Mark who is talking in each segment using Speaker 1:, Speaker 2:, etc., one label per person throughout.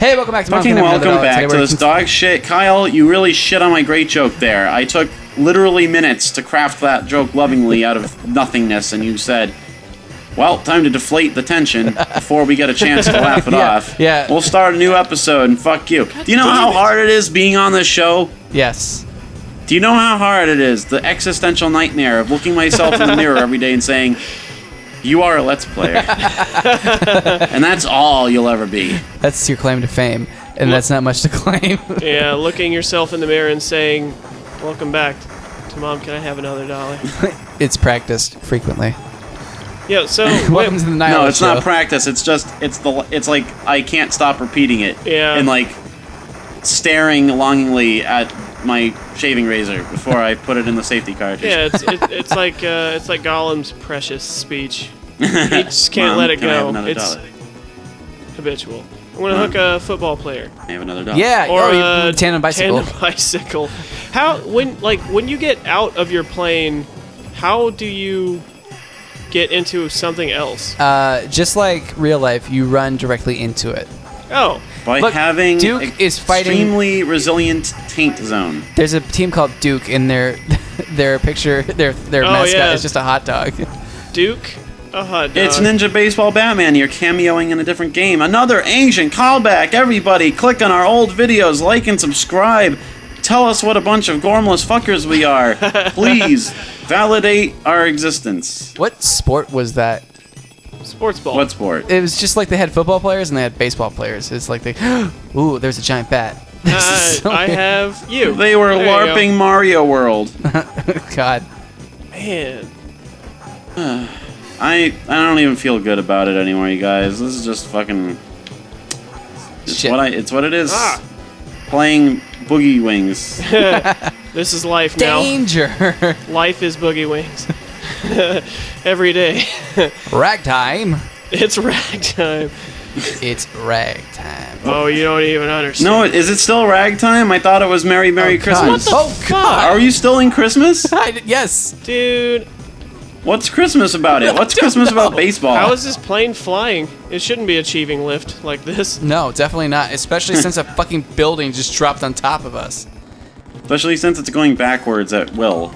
Speaker 1: Hey, welcome back to
Speaker 2: Fucking welcome back to this dog shit. Kyle, you really shit on my great joke there. I took literally minutes to craft that joke lovingly out of nothingness, and you said, well, time to deflate the tension before we get a chance to laugh it off.
Speaker 1: Yeah.
Speaker 2: We'll start a new episode, and fuck you. Do you know how hard it is being on this show?
Speaker 1: Yes.
Speaker 2: Do you know how hard it is? The existential nightmare of looking myself in the mirror every day and saying, you are a Let's Player. And that's all you'll ever be.
Speaker 1: That's your claim to fame, and that's not much to claim.
Speaker 3: Yeah, looking yourself in the mirror and saying, welcome back to Mom, can I have another dollar?
Speaker 1: It's practiced frequently.
Speaker 3: Yeah, so...
Speaker 1: Welcome to the Nihilist
Speaker 2: No, it's
Speaker 1: show.
Speaker 2: not practice. It's just, it's like I can't stop repeating it.
Speaker 3: Yeah.
Speaker 2: And like staring longingly at my shaving razor before I put it in the safety cartridge.
Speaker 3: Yeah, it's like Gollum's precious speech. He just can't
Speaker 2: Mom,
Speaker 3: let it
Speaker 2: can I have
Speaker 3: go.
Speaker 2: another
Speaker 3: It's
Speaker 2: dollar?
Speaker 3: habitual. I want to hook a football player.
Speaker 2: I have another dollar.
Speaker 1: Yeah,
Speaker 3: Or
Speaker 1: a tandem bicycle.
Speaker 3: Tandem bicycle. How when you get out of your plane, how do you get into something else?
Speaker 1: Just like real life, you run directly into it.
Speaker 3: Oh,
Speaker 2: By
Speaker 1: Look,
Speaker 2: having
Speaker 1: Duke is fighting-
Speaker 2: extremely resilient taint zone.
Speaker 1: There's a team called Duke, and their picture, their mascot
Speaker 3: yeah.
Speaker 1: is just a hot dog.
Speaker 3: Duke, a hot dog.
Speaker 2: It's Ninja Baseball Batman. You're cameoing in a different game. Another ancient callback. Everybody, click on our old videos, like and subscribe. Tell us what a bunch of gormless fuckers we are. Please validate our existence.
Speaker 1: What sport was that?
Speaker 3: Sports ball.
Speaker 2: What sport?
Speaker 1: It was just like they had football players and they had baseball players. It's like they, ooh, there's a giant bat. This is so
Speaker 3: I
Speaker 1: weird.
Speaker 3: have you.
Speaker 2: They were
Speaker 3: There you
Speaker 2: LARPing Mario World.
Speaker 1: God.
Speaker 3: Man.
Speaker 2: I don't even feel good about it anymore, you guys. This is just fucking. It's
Speaker 1: Shit.
Speaker 2: it's what it is.
Speaker 3: Ah.
Speaker 2: Playing Boogie Wings.
Speaker 3: This is life now.
Speaker 1: Danger.
Speaker 3: Life is Boogie Wings. Every day.
Speaker 1: Ragtime.
Speaker 3: It's ragtime.
Speaker 1: It's ragtime.
Speaker 3: Oh, you don't even understand.
Speaker 2: No, is it still ragtime? I thought it was Merry
Speaker 1: God.
Speaker 2: Christmas.
Speaker 1: Oh, God.
Speaker 2: Are you still in Christmas?
Speaker 1: Yes.
Speaker 3: Dude,
Speaker 2: What's Christmas about it? What's
Speaker 1: don't
Speaker 2: Christmas
Speaker 1: know.
Speaker 2: about baseball?
Speaker 3: how is this plane flying? It shouldn't be achieving lift like this.
Speaker 1: No, definitely not. Especially since a fucking building just dropped on top of us.
Speaker 2: Especially since it's going backwards at will.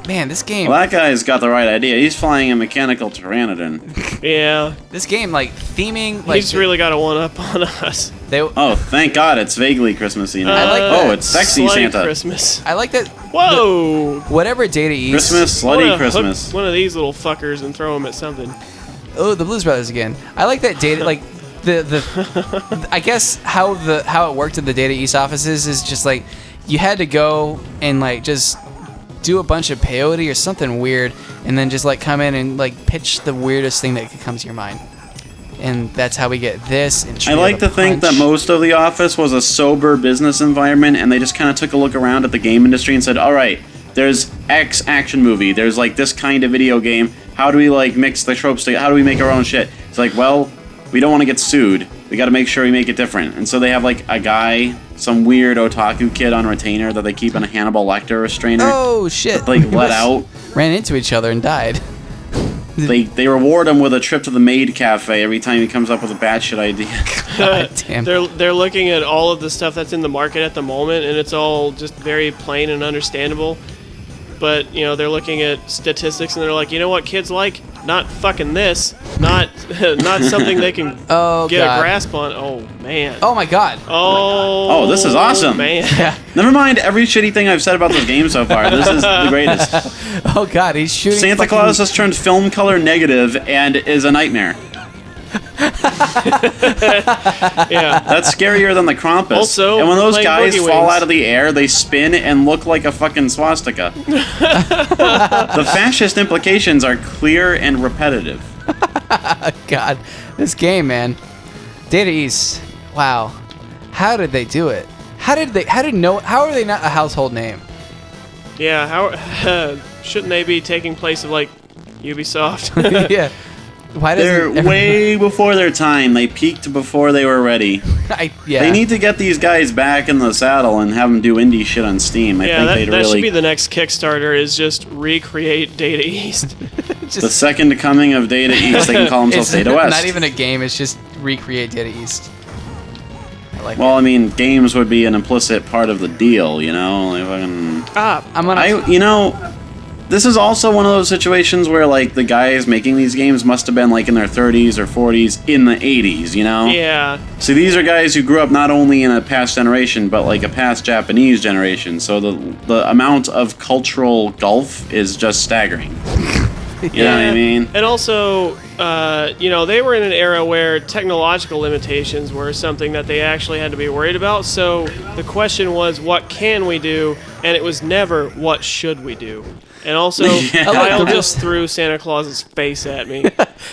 Speaker 1: Man, this game.
Speaker 2: Well, that guy's got the right idea. He's flying a mechanical pteranodon.
Speaker 3: Yeah.
Speaker 1: This game, like theming, like
Speaker 3: He's really got a one-up on us.
Speaker 1: they.
Speaker 2: Oh, thank God, it's vaguely Christmassy now.
Speaker 1: I like that.
Speaker 2: Oh, it's sexy
Speaker 3: Slutty
Speaker 2: Santa.
Speaker 3: Christmas.
Speaker 1: I like that.
Speaker 3: Whoa!
Speaker 1: Whatever Data East.
Speaker 2: Christmas,
Speaker 3: I wanna
Speaker 2: slutty
Speaker 3: hook
Speaker 2: Christmas.
Speaker 3: one of these little fuckers and throw him at something.
Speaker 1: Oh, the Blues Brothers again. I like that Data. Like the. I guess how it worked at the Data East offices is just like you had to go and like just do a bunch of peyote or something weird, and then just like come in and like pitch the weirdest thing that could come to your mind. And that's how we get this. And
Speaker 2: I
Speaker 1: Trio
Speaker 2: like to think that
Speaker 1: Punch.
Speaker 2: most of the office was a sober business environment, and they just kind of took a look around at the game industry and said, all right, there's X action movie, there's like this kind of video game, how do we like mix the tropes together, how do we make our own shit? It's like, well, we don't want to get sued, we got to make sure we make it different. And so they have like a guy, some weird otaku kid on retainer that they keep in a Hannibal Lecter restrainer,
Speaker 1: Oh shit!
Speaker 2: like let out.
Speaker 1: Ran into each other and died.
Speaker 2: They reward him with a trip to the maid cafe every time he comes up with a batshit idea.
Speaker 1: God damn.
Speaker 3: They're looking at all of the stuff that's in the market at the moment, and it's all just very plain and understandable. But you know, they're looking at statistics, and they're like, you know what kids like? Not fucking this. Not not something they can
Speaker 1: Oh,
Speaker 3: get
Speaker 1: God.
Speaker 3: a grasp on. Oh man.
Speaker 1: Oh my God.
Speaker 3: Oh.
Speaker 2: Oh, this is awesome.
Speaker 3: Man.
Speaker 1: Yeah.
Speaker 2: Never mind every shitty thing I've said about this game so far. This is the greatest.
Speaker 1: Oh God, he's shooting.
Speaker 2: Santa
Speaker 1: fucking-
Speaker 2: Claus has turned film color negative and is a nightmare.
Speaker 3: Yeah.
Speaker 2: That's scarier than the Krampus.
Speaker 3: Also,
Speaker 2: and when those
Speaker 3: playing
Speaker 2: guys
Speaker 3: Boogie
Speaker 2: fall
Speaker 3: Wings.
Speaker 2: out of the air, they spin and look like a fucking swastika. The fascist implications are clear and repetitive.
Speaker 1: God, this game, man. Data East. Wow. How did they do it? How are they not a household name?
Speaker 3: Yeah. How shouldn't they be taking place of like Ubisoft?
Speaker 1: Yeah. Why
Speaker 2: They're
Speaker 1: doesn't
Speaker 2: way before their time. They peaked before they were ready.
Speaker 1: yeah.
Speaker 2: They need to get these guys back in the saddle and have them do indie shit on Steam. I
Speaker 3: Yeah,
Speaker 2: think
Speaker 3: that
Speaker 2: they'd
Speaker 3: should
Speaker 2: really...
Speaker 3: be the next Kickstarter. Is just recreate Data East.
Speaker 2: the second coming of Data East. They can call themselves
Speaker 1: It's
Speaker 2: Data West.
Speaker 1: not even a game. It's just recreate Data East. like
Speaker 2: Well,
Speaker 1: it.
Speaker 2: I mean, games would be an implicit part of the deal, you know? Like, fucking...
Speaker 1: I'm gonna.
Speaker 2: you know, this is also one of those situations where, like, the guys making these games must have been, like, in their 30s or 40s in the 80s, you know?
Speaker 3: Yeah.
Speaker 2: So these are guys who grew up not only in a past generation, but, like, a past Japanese generation. So the amount of cultural gulf is just staggering. You know what I mean?
Speaker 3: And also, they were in an era where technological limitations were something that they actually had to be worried about. So the question was, what can we do? And it was never, what should we do? And also, Kyle just threw Santa Claus's face at me.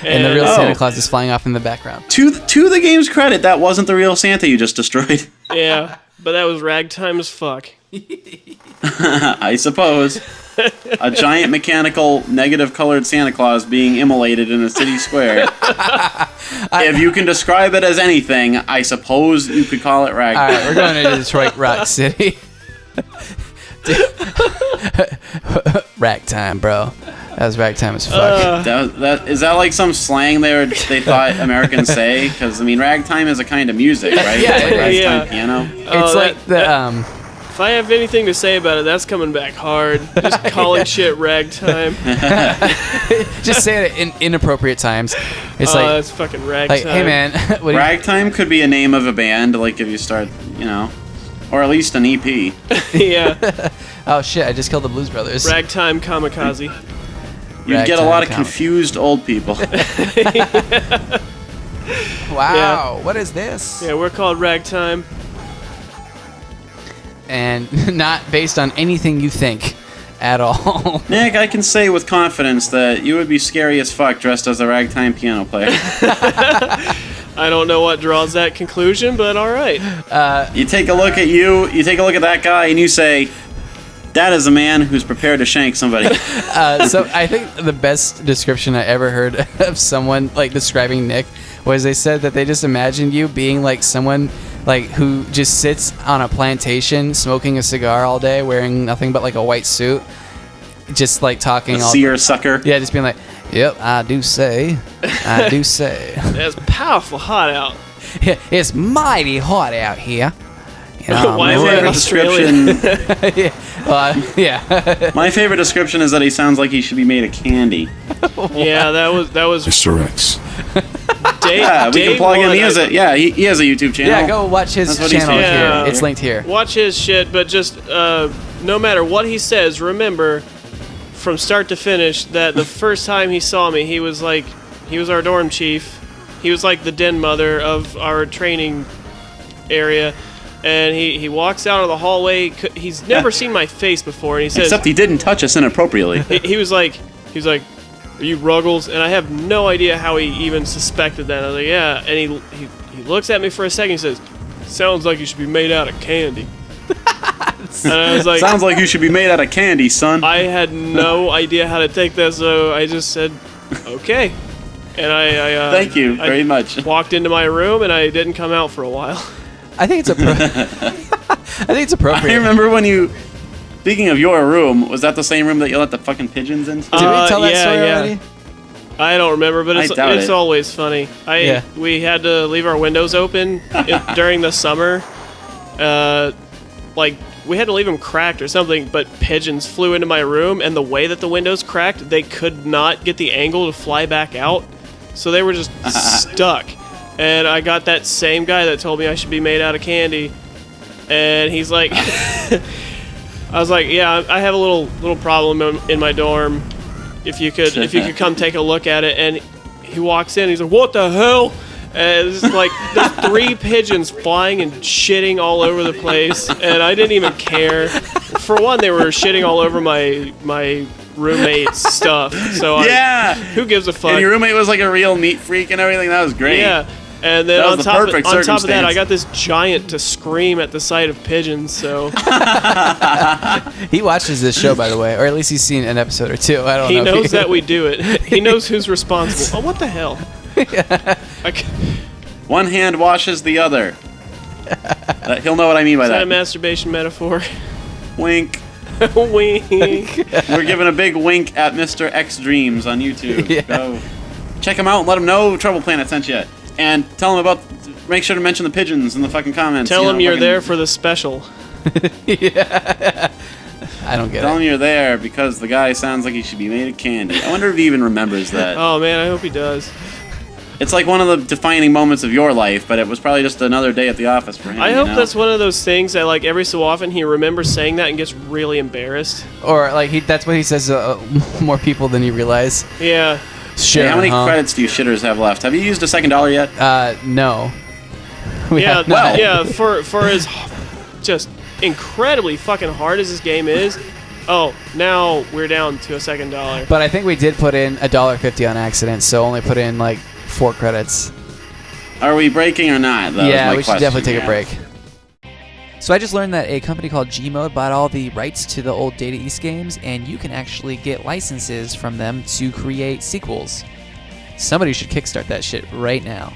Speaker 1: And the real Santa Claus is flying off in the background.
Speaker 2: To the game's credit, that wasn't the real Santa you just destroyed.
Speaker 3: Yeah, but that was ragtime as fuck.
Speaker 2: I suppose. A giant mechanical negative colored Santa Claus being immolated in a city square. If you can describe it as anything, I suppose you could call it ragtime.
Speaker 1: Alright, we're going to Detroit Rock City. Ragtime, bro. That was ragtime as fuck.
Speaker 2: Is that like some slang they thought Americans say? Because, I mean, ragtime is a kind of music, right?
Speaker 1: Yeah,
Speaker 2: it's like ragtime
Speaker 3: yeah.
Speaker 2: piano.
Speaker 1: It's like the
Speaker 3: If I have anything to say about it, that's coming back hard. Just calling shit ragtime.
Speaker 1: just say it in inappropriate times. It's
Speaker 3: That's fucking ragtime.
Speaker 1: like, hey man, what do you,
Speaker 2: Ragtime could be a name of a band, like if you start, you know, or at least an EP.
Speaker 3: Yeah,
Speaker 1: oh shit, I just killed the Blues Brothers.
Speaker 3: ragtime kamikaze.
Speaker 2: You'd get a lot of
Speaker 1: Ragtime
Speaker 2: confused old people.
Speaker 1: Wow, what is this?
Speaker 3: Yeah, we're called ragtime.
Speaker 1: And not based on anything you think at all.
Speaker 2: Nick, I can say with confidence that you would be scary as fuck dressed as a ragtime piano player.
Speaker 3: I don't know what draws that conclusion, but all right.
Speaker 2: You take a look at you take a look at that guy, and you say, that is a man who's prepared to shank somebody.
Speaker 1: So I think the best description I ever heard of someone like describing Nick was they said that they just imagined you being like someone like who just sits on a plantation smoking a cigar all day, wearing nothing but like a white suit, just like talking
Speaker 2: A
Speaker 1: all
Speaker 2: seersucker.
Speaker 1: yeah, just being like, yep, I do say.
Speaker 3: It's powerful hot out.
Speaker 1: Yeah, it's mighty hot out here. You know,
Speaker 3: Why
Speaker 1: I'm
Speaker 3: is
Speaker 2: My
Speaker 3: it
Speaker 2: favorite
Speaker 3: Australian?
Speaker 2: description.
Speaker 1: yeah.
Speaker 2: My favorite description is that he sounds like he should be made of candy.
Speaker 3: Yeah, that was
Speaker 4: Mr. X.
Speaker 3: Dave.
Speaker 2: Yeah, we
Speaker 3: Dave
Speaker 2: can plug him.
Speaker 3: won.
Speaker 2: He has a YouTube channel.
Speaker 1: Yeah, go watch his
Speaker 2: That's what he
Speaker 1: channel
Speaker 2: said.
Speaker 1: here.
Speaker 3: Yeah.
Speaker 1: It's linked here.
Speaker 3: Watch his shit, but just no matter what he says, remember from start to finish that the first time he saw me, he was our dorm chief. He was like the den mother of our training area. And he walks out of the hallway. He's never seen my face before, and he says,
Speaker 2: Except he didn't touch us inappropriately.
Speaker 3: he was like, "Are you Ruggles?" And I have no idea how he even suspected that. I was like, "Yeah." And he looks at me for a second. He says, "Sounds like you should be made out of candy." And I was like,
Speaker 2: Sounds like you should be made out of candy, son.
Speaker 3: I had no idea how to take that, so I just said, "Okay." And I
Speaker 2: Thank you very much.
Speaker 3: walked into my room, and I didn't come out for a while.
Speaker 1: I think it's appropriate.
Speaker 2: I remember when you... Speaking of your room, was that the same room that you let the fucking pigeons into?
Speaker 1: Did we tell that
Speaker 3: yeah,
Speaker 1: story
Speaker 3: yeah.
Speaker 1: already?
Speaker 3: I don't remember, but
Speaker 2: I doubt
Speaker 3: it's
Speaker 2: it.
Speaker 3: always funny.
Speaker 1: Yeah.
Speaker 3: We had to leave our windows open during the summer. We had to leave them cracked or something, but pigeons flew into my room, and the way that the windows cracked, they could not get the angle to fly back out, so they were just stuck. And I got that same guy that told me I should be made out of candy, and he's like, I was like, yeah, I have a little problem in my dorm. If you could come take a look at it. And he walks in, he's like, what the hell? And it's like there's 3 pigeons flying and shitting all over the place, and I didn't even care. For one, they were shitting all over my roommate's stuff. So
Speaker 2: Yeah!
Speaker 3: who gives a fuck?
Speaker 2: And your roommate was like a real neat freak and everything. That was great.
Speaker 3: Yeah. And then
Speaker 2: That
Speaker 3: on
Speaker 2: was the
Speaker 3: top,
Speaker 2: perfect
Speaker 3: on top of that,
Speaker 2: circumstance.
Speaker 3: I got this giant to scream at the sight of pigeons. So
Speaker 1: He watches this show, by the way, or at least he's seen an episode or two. I don't
Speaker 3: he
Speaker 1: know.
Speaker 3: knows that we do it. He knows who's responsible. Oh, what the hell?
Speaker 2: One hand washes the other. He'll know what I mean by
Speaker 3: Is that a
Speaker 2: that.
Speaker 3: masturbation metaphor?
Speaker 2: Wink.
Speaker 3: Wink.
Speaker 2: We're giving a big wink at Mr. X Dreams on YouTube.
Speaker 1: Yeah.
Speaker 2: Go check him out and let him know Trouble Planet sent you. And tell him about make sure to mention the pigeons in the fucking comments.
Speaker 3: Tell
Speaker 2: you
Speaker 3: them
Speaker 2: know,
Speaker 3: you're
Speaker 2: fucking-
Speaker 3: there for the special.
Speaker 1: I don't get
Speaker 2: Tell him
Speaker 1: it.
Speaker 2: you're there because the guy sounds like he should be made of candy. I wonder if he even remembers that.
Speaker 3: Oh man, I hope he does.
Speaker 2: It's like one of the defining moments of your life, but it was probably just another day at the office for him.
Speaker 3: I
Speaker 2: you
Speaker 3: hope
Speaker 2: know?
Speaker 3: that's one of those things that like every so often he remembers saying that and gets really embarrassed.
Speaker 1: Or like that's what he says to more people than you realize.
Speaker 3: Yeah.
Speaker 1: Sure.
Speaker 2: Hey, how many
Speaker 1: huh?
Speaker 2: credits do you shitters have left? Have you used a $2 yet?
Speaker 1: No. We
Speaker 3: Yeah,
Speaker 1: have not.
Speaker 3: yeah, for as just incredibly fucking hard as this game is. Oh, now we're down to a $2.
Speaker 1: But I think we did put in $1.50 on accident, so only put in like 4 credits.
Speaker 2: Are we breaking or not? That was
Speaker 1: Yeah,
Speaker 2: my
Speaker 1: we should
Speaker 2: question,
Speaker 1: definitely take
Speaker 2: yeah.
Speaker 1: a break. So I just learned that a company called Gmode bought all the rights to the old Data East games, and you can actually get licenses from them to create sequels. Somebody should kickstart that shit right now.